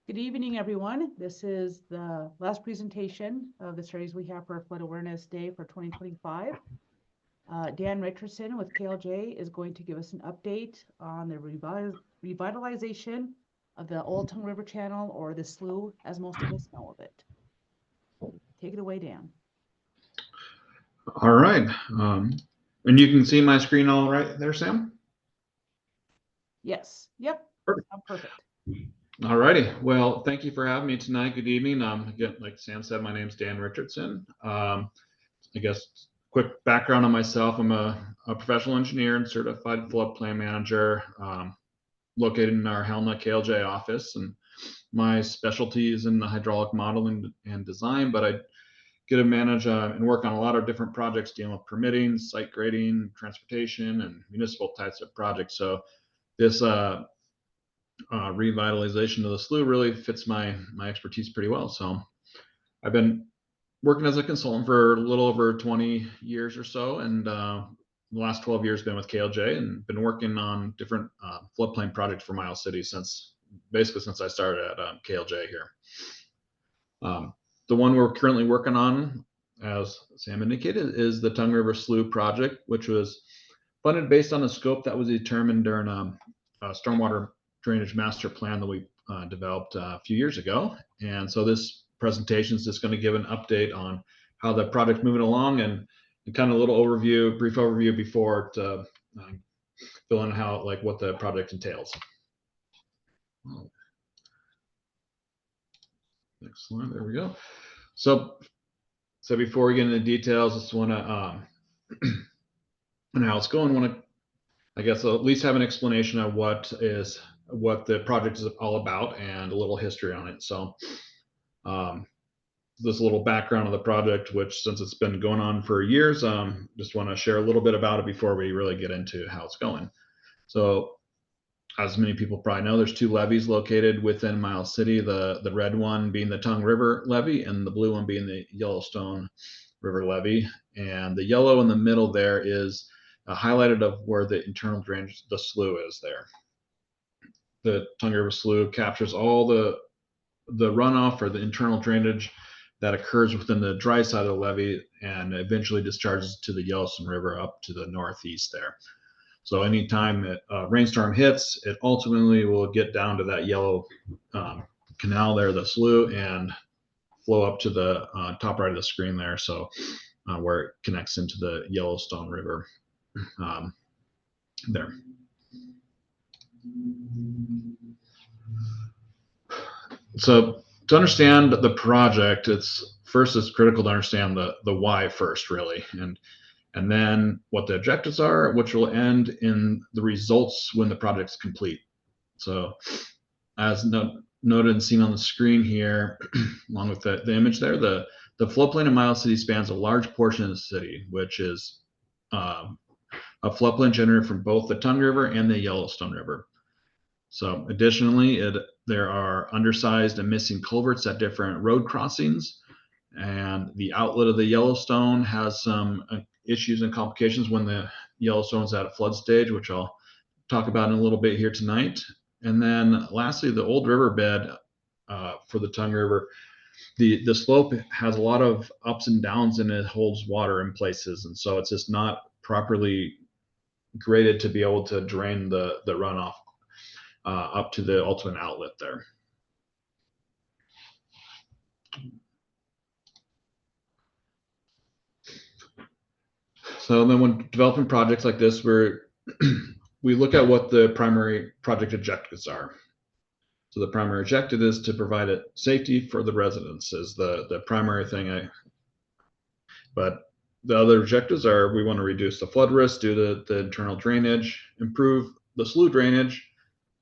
Good evening, everyone. This is the last presentation of the series we have for Flood Awareness Day for 2025. Dan Richardson with KLJ is going to give us an update on the revitalization of the Old Tongue River Channel, or the slough, as most of us know of it. Take it away, Dan. All right. And you can see my screen all right there, Sam? Yes. Yep. Perfect. Perfect. All righty. Well, thank you for having me tonight. Good evening. Again, like Sam said, my name's Dan Richardson. I guess quick background on myself. I'm a professional engineer and certified floodplain manager, located in our Helena KLJ office. And my specialty is in the hydraulic modeling and design, but I get to manage and work on a lot of different projects dealing with permitting, site grading, transportation, and municipal types of projects. So this revitalization of the slough really fits my expertise pretty well. So I've been working as a consultant for a little over 20 years or so, and the last 12 years been with KLJ and been working on different floodplain projects for Miles City since I started at KLJ here. The one we're currently working on, as Sam indicated, is the Tongue River Slough project, which was funded based on a scope that was determined during a stormwater drainage master plan that we developed a few years ago. And so this presentation is just going to give an update on how the project's moving along and kind of a little brief overview before to fill in what the project entails. Next slide, there we go. So before we get into the details, just want to and how it's going, want to, I guess, at least have an explanation of what the project is all about and a little history on it. So this little background of the project, which since it's been going on for years, just want to share a little bit about it before we really get into how it's going. So as many people probably know, there's two levees located within Miles City, the red one being the Tongue River levee and the blue one being the Yellowstone River levee. And the yellow in the middle there is highlighted of where the internal drainage, the slough, is there. The Tongue River Slough captures all the runoff or the internal drainage that occurs within the dry side of the levee and eventually discharges to the Yellowstone River up to the northeast there. So anytime a rainstorm hits, it ultimately will get down to that yellow canal there, the slough, and flow up to the top right of the screen there. So where it connects into the Yellowstone River there. So to understand the project, it's critical to understand the why first, really, and then what the objectives are, which will end in the results when the project's complete. So as noted and seen on the screen here, along with the image there, the floodplain in Miles City spans a large portion of the city, which is a floodplain generated from both the Tongue River and the Yellowstone River. So additionally, there are undersized and missing culverts at different road crossings, and the outlet of the Yellowstone has some issues and complications when the Yellowstone's at a flood stage, which I'll talk about in a little bit here tonight. And then lastly, the old riverbed for the Tongue River, the slope has a lot of ups and downs and it holds water in places. And so it's just not properly graded to be able to drain the runoff up to the ultimate outlet there. So then when developing projects like this, we look at what the primary project objectives are. So the primary objective is to provide safety for the residents is the primary thing. But the other objectives are we want to reduce the flood risk due to the internal drainage, improve the slough drainage,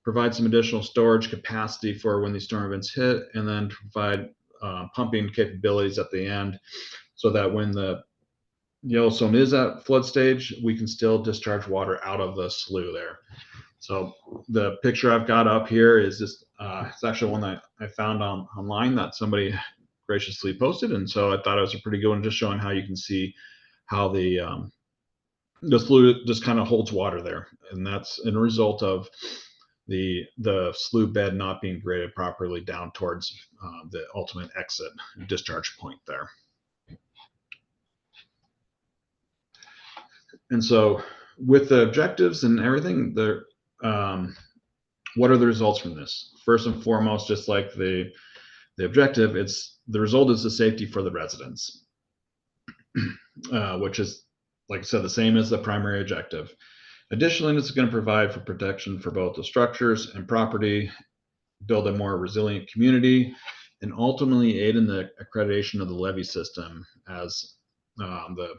provide some additional storage capacity for when these storm events hit, and then provide pumping capabilities at the end so that when the Yellowstone is at flood stage, we can still discharge water out of the slough there. So the picture I've got up here is just, it's actually one that I found online that somebody graciously posted. And so I thought it was a pretty good one, just showing how you can see how the slough just kind of holds water there. And that's a result of the slough bed not being graded properly down towards the ultimate exit discharge point there. And so with the objectives and everything, what are the results from this? First and foremost, just like the objective, the result is the safety for the residents, which is, like I said, the same as the primary objective. Additionally, it's going to provide for protection for both the structures and property, build a more resilient community, and ultimately aid in the accreditation of the levee system, as the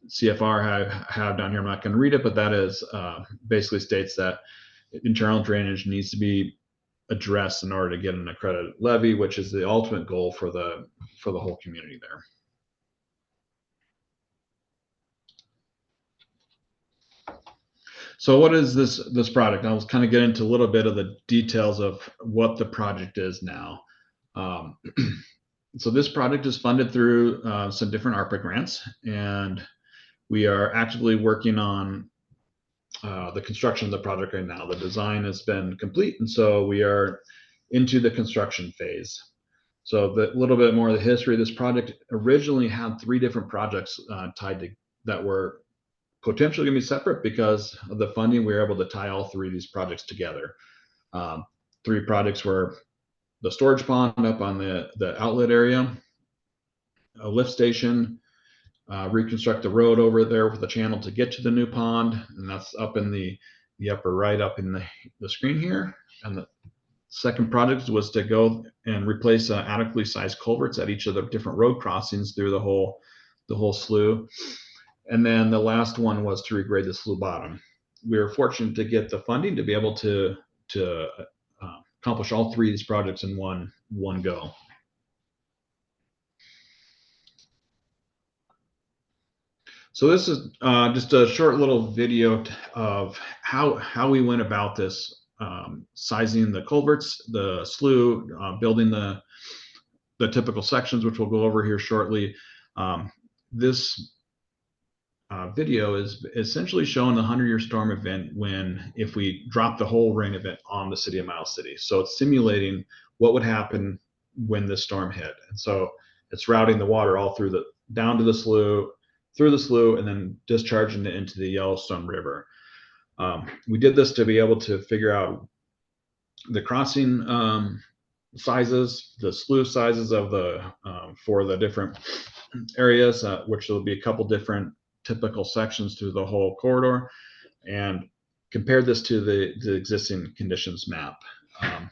CFR have down here. I'm not going to read it, but that is basically states that internal drainage needs to be addressed in order to get an accredited levee, which is the ultimate goal for the whole community there. So what is this project? I'll kind of get into a little bit of the details of what the project is now. So this project is funded through some different ARPA grants, and we are actively working on the construction of the project right now. The design has been complete, and so we are into the construction phase. So the little bit more of the history of this project originally had 3 different projects tied to that were potentially going to be separate. Because of the funding, we were able to tie all 3 of these projects together. 3 projects were the storage pond up on the outlet area, a lift station, reconstruct the road over there with the channel to get to the new pond, and that's up in the upper right up in the screen here. And the second project was to go and replace adequately sized culverts at each of the different road crossings through the whole slough. And then the last one was to regrade the slough bottom. We were fortunate to get the funding to be able to accomplish all 3 of these projects in one go. So this is just a short little video of how we went about this, sizing the culverts, the slough, building the typical sections, which we'll go over here shortly. This video is essentially showing the 100-year storm event if we drop the whole rain event on the city of Miles City. So it's simulating what would happen when this storm hit. And so it's routing the water all down to the slough, through the slough, and then discharging it into the Yellowstone River. We did this to be able to figure out the crossing sizes, the slough sizes of for the different areas, which will be a couple different typical sections through the whole corridor, and compared this to the existing conditions map.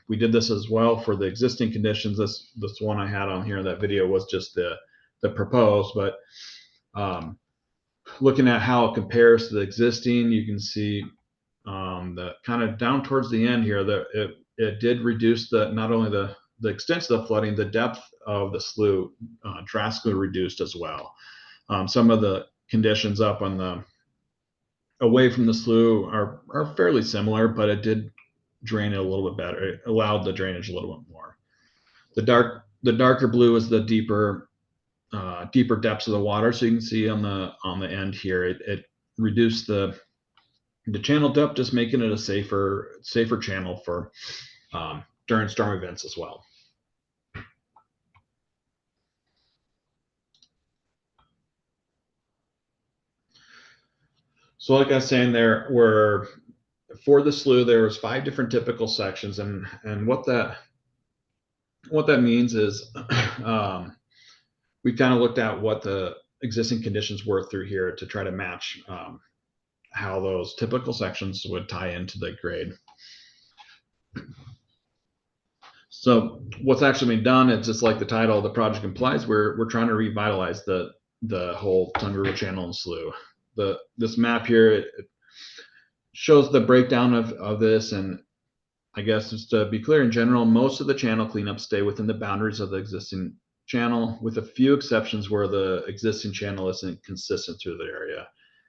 We did this as well for the existing conditions. This one I had on here in that video was just the proposed, but looking at how it compares to the existing, you can see the kind of down towards the end here that it did reduce not only the extent of the flooding, the depth of the slough drastically reduced as well. Some of the conditions up on away from the slough are fairly similar, but it did drain it a little bit better. It allowed the drainage a little bit more. The darker blue is the deeper depths of the water. So you can see on the end here, it reduced the channel depth, just making it a safer channel for during storm events as well. So like I was saying, for the slough, there was 5 different typical sections, and what that means is we kind of looked at what the existing conditions were through here to try to match how those typical sections would tie into the grade. So what's actually been done, it's just like the title of the project implies, we're trying to revitalize the whole Tongue River Channel and slough. This map here, it shows the breakdown of this, and I guess just to be clear, in general, most of the channel cleanups stay within the boundaries of the existing channel, with a few exceptions where the existing channel isn't consistent through the area.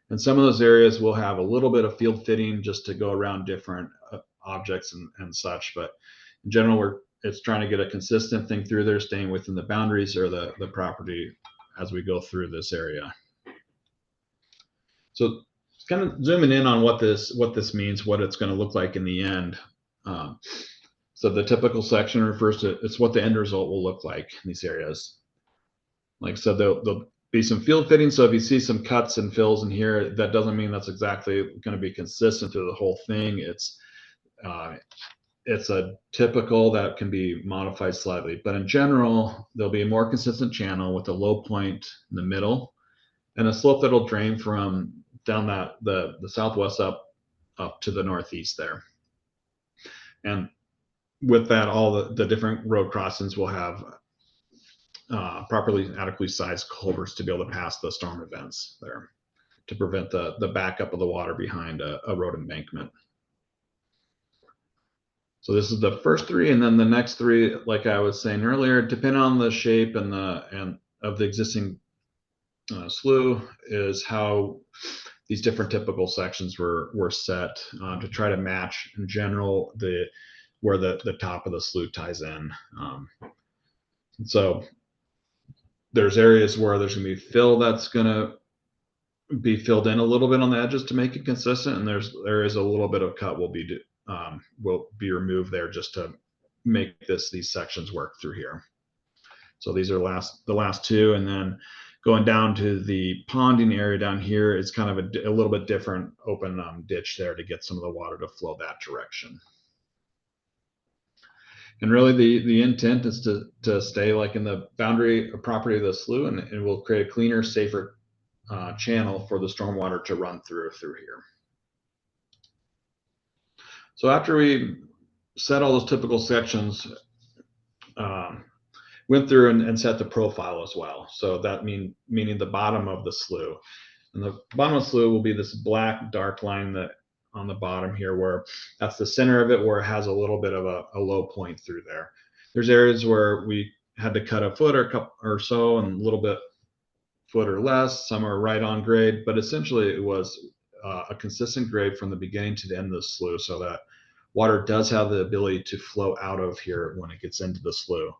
And some of those areas will have a little bit of field fitting just to go around different objects and such. But in general, it's trying to get a consistent thing through there, staying within the boundaries or the property as we go through this area. So kind of zooming in on what this means, what it's going to look like in the end. So the typical section refers to it's what the end result will look like in these areas. Like I said, there'll be some field fitting. So if you see some cuts and fills in here, that doesn't mean that's exactly going to be consistent through the whole thing. It's a typical that can be modified slightly, but in general, there'll be a more consistent channel with a low point in the middle and a slope that'll drain from down the southwest up to the northeast there. And with that, all the different road crossings will have properly adequately sized culverts to be able to pass the storm events there to prevent the backup of the water behind a road embankment. So this is the first three, and then the next three, like I was saying earlier, depending on the shape and of the existing slough, is how these different typical sections were set to try to match in general where the top of the slough ties in. So there's areas where there's going to be fill that's going to be filled in a little bit on the edges to make it consistent, and there is a little bit of cut will be removed there just to make these sections work through here. So these are the last two, and then going down to the ponding area down here is kind of a little bit different open ditch there to get some of the water to flow that direction. And really the intent is to stay like in the boundary property of the slough, and it will create a cleaner, safer channel for the stormwater to run through here. So after we set all those typical sections, went through and set the profile as well. So that meaning the bottom of the slough. And the bottom of the slough will be this black dark line that on the bottom here, where that's the center of it, where it has a little bit of a low point through there. There's areas where we had to cut a foot or so, and a little bit foot or less. Some are right on grade, but essentially it was a consistent grade from the beginning to the end of the slough, so that water does have the ability to flow out of here when it gets into the slough.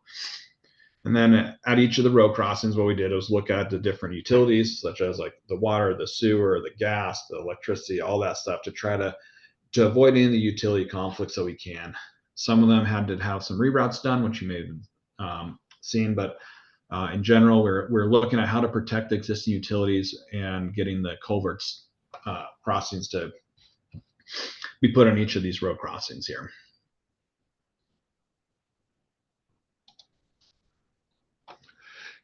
And then at each of the road crossings, what we did was look at the different utilities, such as like the water, the sewer, the gas, the electricity, all that stuff, to try to avoid any of the utility conflicts that we can. Some of them had to have some reroutes done, which you may have seen, but in general, we're looking at how to protect the existing utilities and getting the culverts crossings to be put on each of these road crossings here.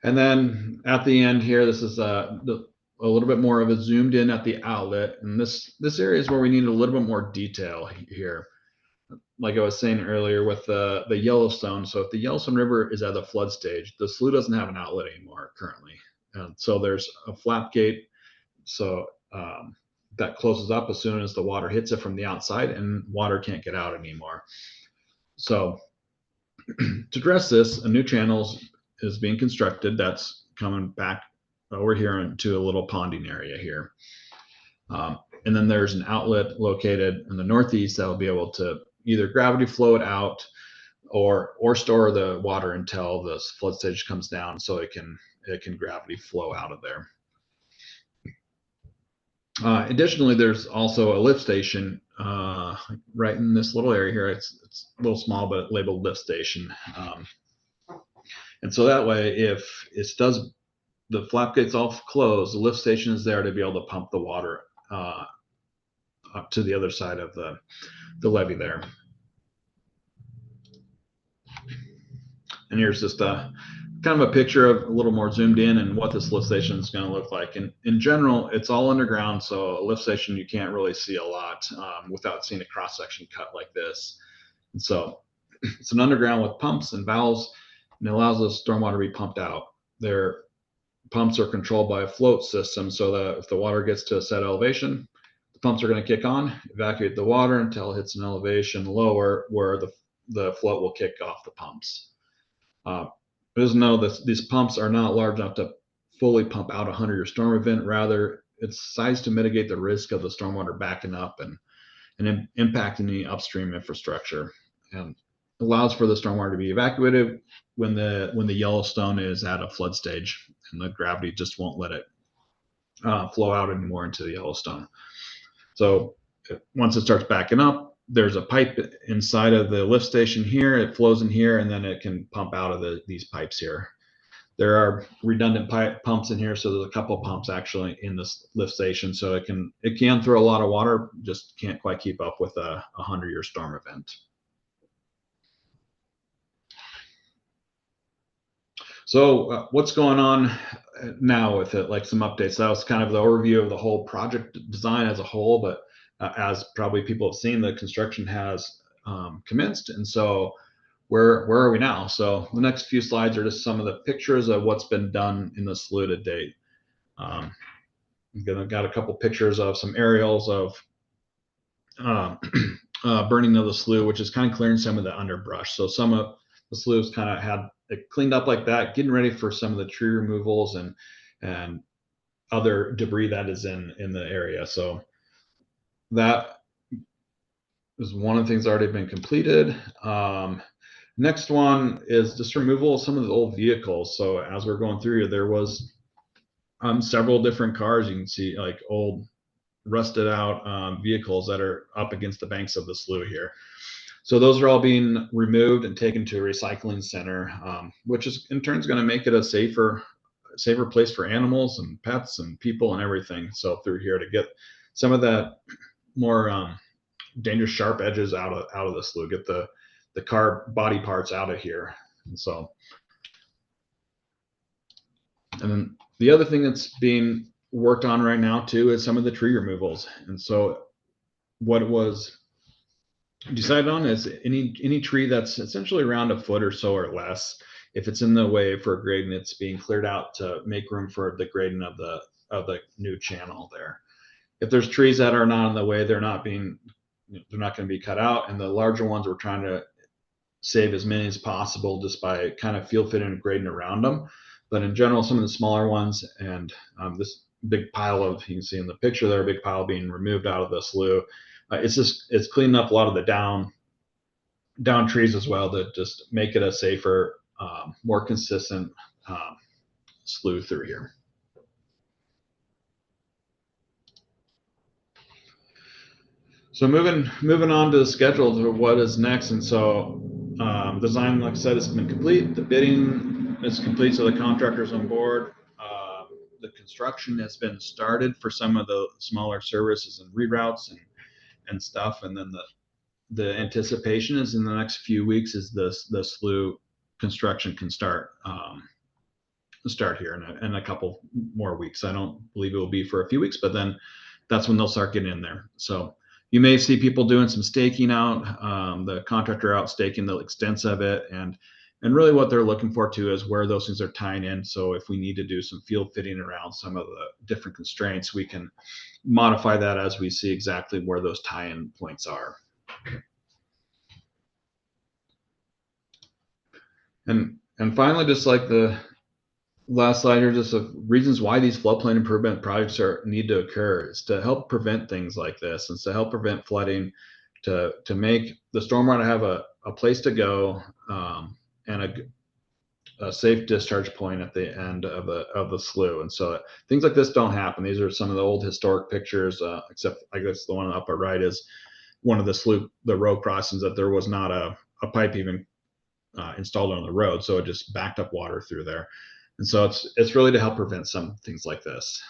And then at the end here, this is a little bit more of a zoomed in at the outlet. And this area is where we need a little bit more detail here. Like I was saying earlier with the Yellowstone. So if the Yellowstone River is at a flood stage, the slough doesn't have an outlet anymore currently. And so there's a flap gate. So that closes up as soon as the water hits it from the outside, and water can't get out anymore. So to address this, a new channel is being constructed that's coming back over here into a little ponding area here. And then there's an outlet located in the northeast that will be able to either gravity flow it out or store the water until the flood stage comes down, so it can gravity flow out of there. Additionally, there's also a lift station right in this little area here. It's a little small, but labeled lift station. And so that way, if the flap gate's all closed, the lift station is there to be able to pump the water up to the other side of the levee there. And here's just a kind of a picture of a little more zoomed in and what this lift station is going to look like. And in general, it's all underground, so a lift station you can't really see a lot without seeing a cross section cut like this. And so it's an underground with pumps and valves, and it allows the stormwater to be pumped out. Their pumps are controlled by a float system, so that if the water gets to a set elevation, the pumps are going to kick on, evacuate the water until it hits an elevation lower where the float will kick off the pumps. Just know that these pumps are not large enough to fully pump out a 100-year storm event. Rather, it's sized to mitigate the risk of the stormwater backing up and impacting the upstream infrastructure, and allows for the stormwater to be evacuated when the Yellowstone is at a flood stage and the gravity just won't let it flow out anymore into the Yellowstone. So once it starts backing up, there's a pipe inside of the lift station here. It flows in here, and then it can pump out of these pipes here. There are redundant pumps in here, so there's a couple of pumps actually in this lift station. So it can throw a lot of water, just can't quite keep up with a 100-year storm event. So what's going on now with it? Like some updates. That was kind of the overview of the whole project design as a whole, but as probably people have seen, the construction has commenced, and so where are we now? So the next few slides are just some of the pictures of what's been done in the slough to date. Got a couple pictures of some aerials of burning of the slough, which is kind of clearing some of the underbrush. So some of the sloughs kind of had it cleaned up like that, getting ready for some of the tree removals and other debris that is in the area. So that is one of the things that already been completed. Next one is just removal of some of the old vehicles. So as we're going through here, there was several different cars. You can see like old rusted out vehicles that are up against the banks of the slough here. So those are all being removed and taken to a recycling center, which is in turn is going to make it a safer place for animals and pets and people and everything. So through here to get some of that more dangerous sharp edges out of the slough, get the car body parts out of here. And so, and then the other thing that's being worked on right now too is some of the tree removals. And so what it was decided on is any tree that's essentially around a foot or so or less, if it's in the way for grading, it's being cleared out to make room for the grading of the new channel there. If there's trees that are not in the way, they're not going to be cut out, and the larger ones we're trying to save as many as possible just by kind of field fitting and grading around them. But in general, some of the smaller ones and this big pile of, you can see in the picture there, a big pile being removed out of the slough. It's cleaning up a lot of the down trees as well to just make it a safer, more consistent slough through here. So moving on to the schedule to what is next, and so design, like I said, has been complete. The bidding is complete, so the contractor's on board. The construction has been started for some of the smaller services and reroutes and stuff, and then the anticipation is in the next few weeks is the slough construction can start here in a couple more weeks. I don't believe it will be for a few weeks, but then that's when they'll start getting in there. So you may see people doing some staking out, the contractor out staking the extents of it, and really what they're looking for too is where those things are tying in. So if we need to do some field fitting around some of the different constraints, we can modify that as we see exactly where those tie-in points are. And finally, just like the last slide here, just of reasons why these floodplain improvement projects need to occur is to help prevent things like this, and to help prevent flooding, to make the stormwater have a place to go, and a safe discharge point at the end of the slough. And so things like this don't happen. These are some of the old historic pictures, except I guess the one on the upper right is one of the slough, the road crossings that there was not a pipe even installed on the road, so it just backed up water through there. And so it's really to help prevent some things like this.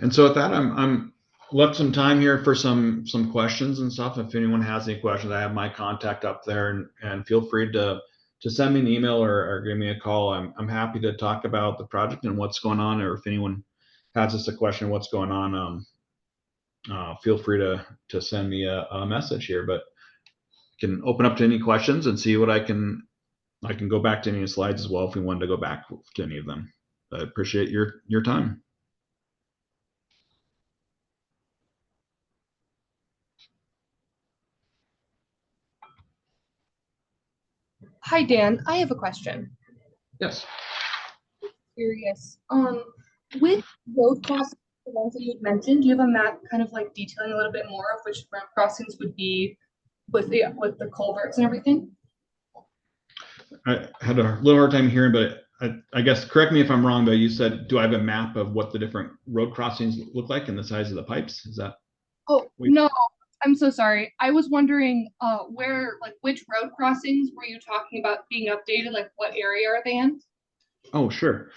And so with that, I'm left some time here for some questions and stuff. If anyone has any questions, I have my contact up there, and feel free to send me an email or give me a call. I'm happy to talk about the project and what's going on, or if anyone has just a question of what's going on, feel free to send me a message here. But can open up to any questions and see what I can go back to any slides as well if we wanted to go back to any of them. I appreciate your time. Hi, Dan. I have a question. Yes. Curious. With road crossings, the ones that you had mentioned, do you have a map kind of like detailing a little bit more of which road crossings would be with the culverts and everything? I had a little hard time hearing, but I guess, correct me if I'm wrong, but you said, do I have a map of what the different road crossings look like and the size of the pipes? Is that? Oh, Wait. no, I'm so sorry. I was wondering where, like, which road crossings were you talking about being updated? Like, what area are they in? Oh, sure.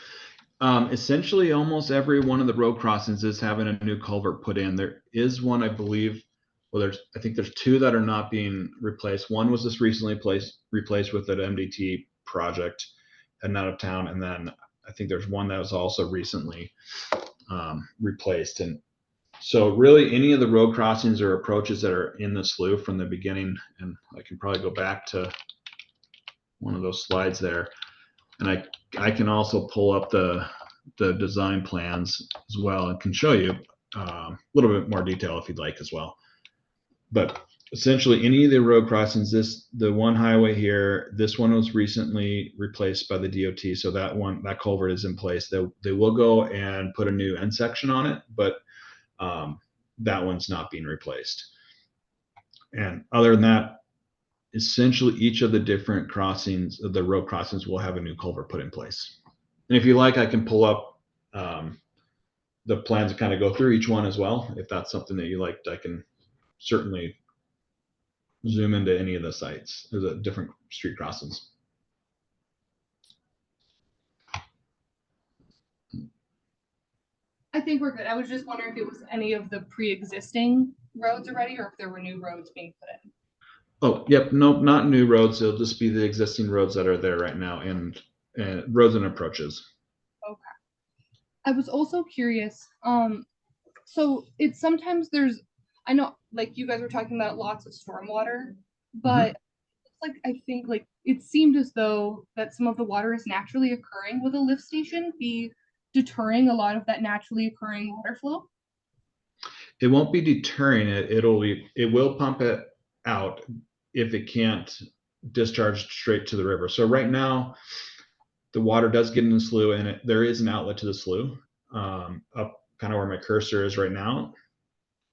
Essentially, almost every one of the road crossings is having a new culvert put in. There is one, I believe. Well, I think there's two that are not being replaced. One was just recently replaced with an MDT project and out of town, and then I think there's one that was also recently replaced. And so, really, any of the road crossings or approaches that are in the slough from the beginning, and I can probably go back to one of those slides there, and I can also pull up the design plans as well and can show you a little bit more detail if you'd like as well. But essentially, any of the road crossings, the one highway here, this one was recently replaced by the DOT, so that culvert is in place. They will go and put a new end section on it, but that one's not being replaced. And other than that, essentially each of the different crossings, the road crossings, will have a new culvert put in place. And if you like, I can pull up the plans to kind of go through each one as well. If that's something that you liked, I can certainly zoom into any of the sites or the different street crossings. I think we're good. I was just wondering if it was any of the pre-existing roads already, or if there were new roads being put in. Oh, yep, nope, not new roads. It'll just be the existing roads that are there right now, and roads and approaches. Okay. I was also curious. So it's sometimes I know, like you guys were talking about lots of stormwater, but it's like I think like it seemed as though that some of the water is naturally occurring. Will the lift station be deterring a lot of that naturally occurring water flow? It won't be deterring it. It will pump it out if it can't discharge straight to the river. So right now, the water does get in the slough, and there is an outlet to the slough up kind of where my cursor is right now,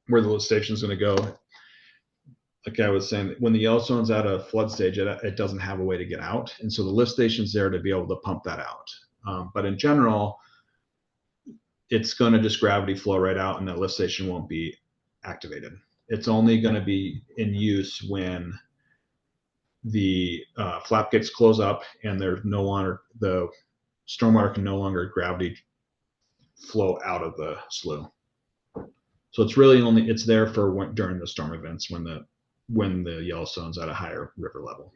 where the lift station is going to go. Like I was saying, when the Yellowstone's at a flood stage, it doesn't have a way to get out, and so the lift station's there to be able to pump that out. But in general, it's going to just gravity flow right out, and that lift station won't be activated. It's only going to be in use when the flap gates close up and there's no longer, the stormwater can no longer gravity flow out of the slough. So it's really it's there for during the storm events when the Yellowstone's at a higher river level.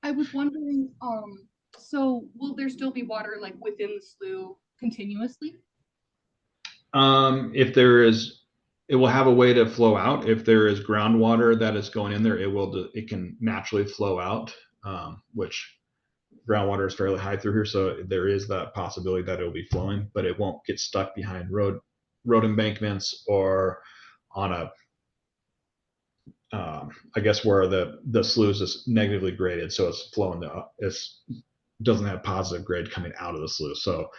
I was wondering, so will there still be water like within the slough continuously? If there is, it will have a way to flow out. If there is groundwater that is going in there, it can naturally flow out, which groundwater is fairly high through here, so there is that possibility that it'll be flowing, but it won't get stuck behind road embankments or on a I guess where the slough is negatively graded, so it's flowing it doesn't have positive grade coming out of the slough. So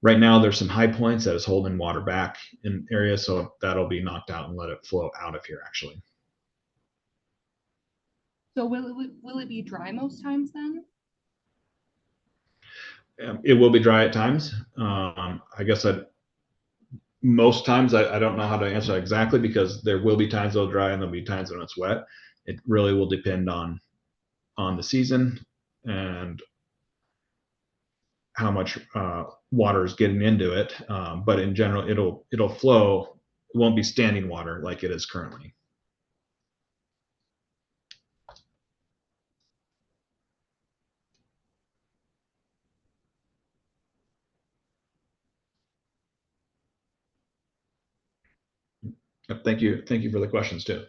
right now there's some high points that is holding water back in areas, so that'll be knocked out and let it flow out of here actually. So will it be dry most times then? It will be dry at times. I guess most times I don't know how to answer that exactly, because there will be times it'll dry and there'll be times when it's wet. It really will depend on the season and how much water is getting into it. But in general, it'll flow. It won't be standing water like it is currently. Thank you for the questions too.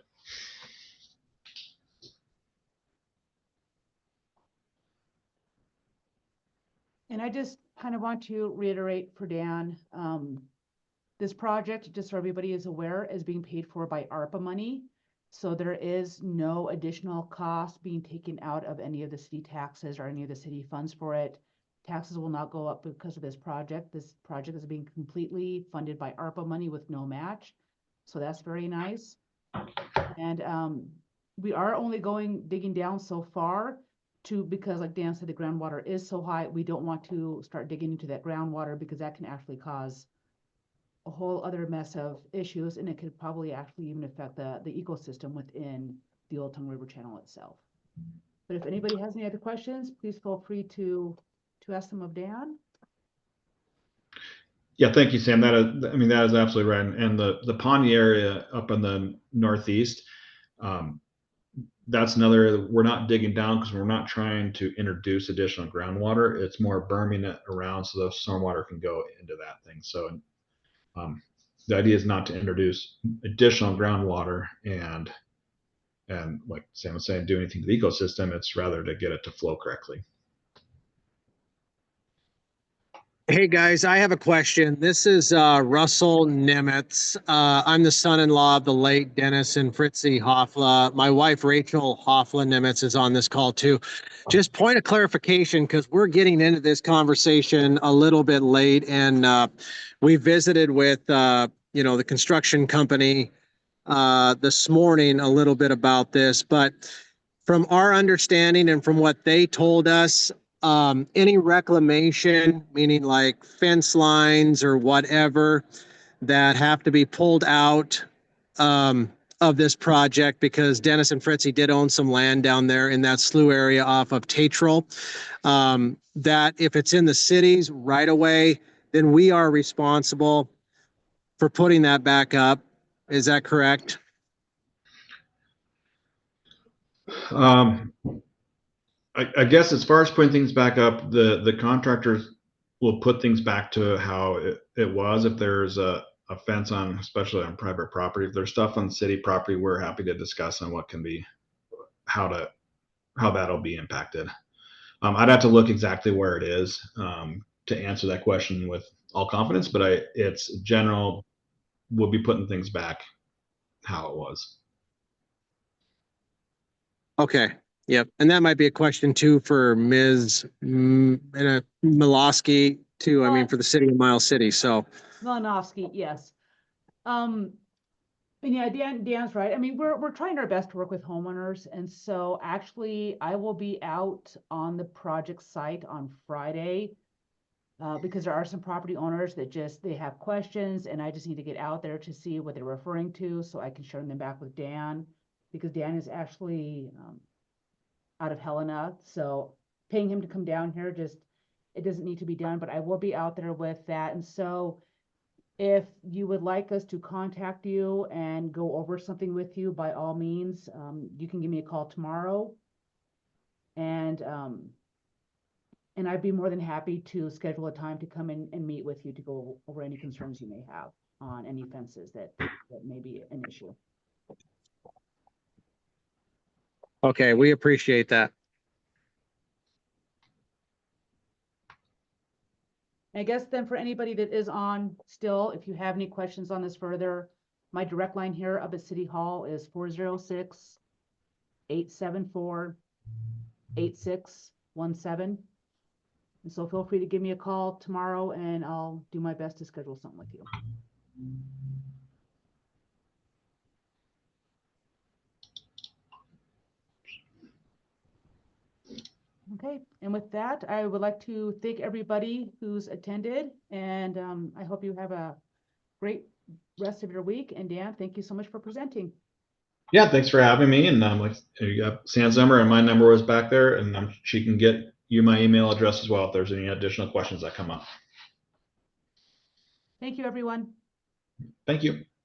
And I just kind of want to reiterate for Dan, this project, just so everybody is aware, is being paid for by ARPA money. So there is no additional cost being taken out of any of the city taxes or any of the city funds for it. Taxes will not go up because of this project. This project is being completely funded by ARPA money with no match. So that's very nice. And we are only digging down so far because like Dan said, the groundwater is so high, we don't want to start digging into that groundwater because that can actually cause a whole other mess of issues, and it could probably actually even affect the ecosystem within the Old Tongue River Channel itself. But if anybody has any other questions, please feel free to ask them of Dan. Yeah, thank you, Sam. That is absolutely right. And the Pawnee area up in the northeast, that's another area that we're not digging down because we're not trying to introduce additional groundwater. It's more berming it around so the stormwater can go into that thing. So the idea is not to introduce additional groundwater and like Sam was saying, do anything to the ecosystem. It's rather to get it to flow correctly. Hey guys, I have a question. This is Russell Nimitz. I'm the son-in-law of the late Dennis and Fritzy Hoffla. My wife Rachel Hoffla Nimitz is on this call too. Just point of clarification, because we're getting into this conversation a little bit late, and we visited with the construction company this morning a little bit about this. But from our understanding and from what they told us, any reclamation, meaning like fence lines or whatever, that have to be pulled out of this project, because Dennis and Fritzy did own some land down there in that slough area off of Tatrell, that if it's in the cities right away, then we are responsible for putting that back up. Is that correct? I guess as far as putting things back up, the contractors will put things back to how it was. If there's a fence on, especially on private property, if there's stuff on city property, we're happy to discuss on what can be, how that'll be impacted. I'd have to look exactly where it is to answer that question with all confidence, but it's general, we'll be putting things back how it was. Okay. Yep. And that might be a question too for Ms. Milosky too. I mean, for the city of Miles City. So Malinowski, yes. And yeah, Dan's right. I mean, we're trying our best to work with homeowners. And so actually I will be out on the project site on Friday because there are some property owners that they have questions, and I just need to get out there to see what they're referring to so I can share them back with Dan, because Dan is actually out of Helena. So paying him to come down here, it doesn't need to be done, but I will be out there with that. And so if you would like us to contact you and go over something with you, by all means, you can give me a call tomorrow. And I'd be more than happy to schedule a time to come in and meet with you to go over any concerns you may have on any fences that may be an issue. okay, we appreciate that. I guess then for anybody that is on still, if you have any questions on this further, my direct line here up at City Hall is 406-874-8617. And so feel free to give me a call tomorrow and I'll do my best to schedule something with you. Okay, and with that, I would like to thank everybody who's attended, and I hope you have a great rest of your week. And Dan, thank you so much for presenting. Yeah, thanks for having me. And like you got Sam's number, and my number was back there, and she can get you my email address as well if there's any additional questions that come up. Thank you, everyone. Thank you.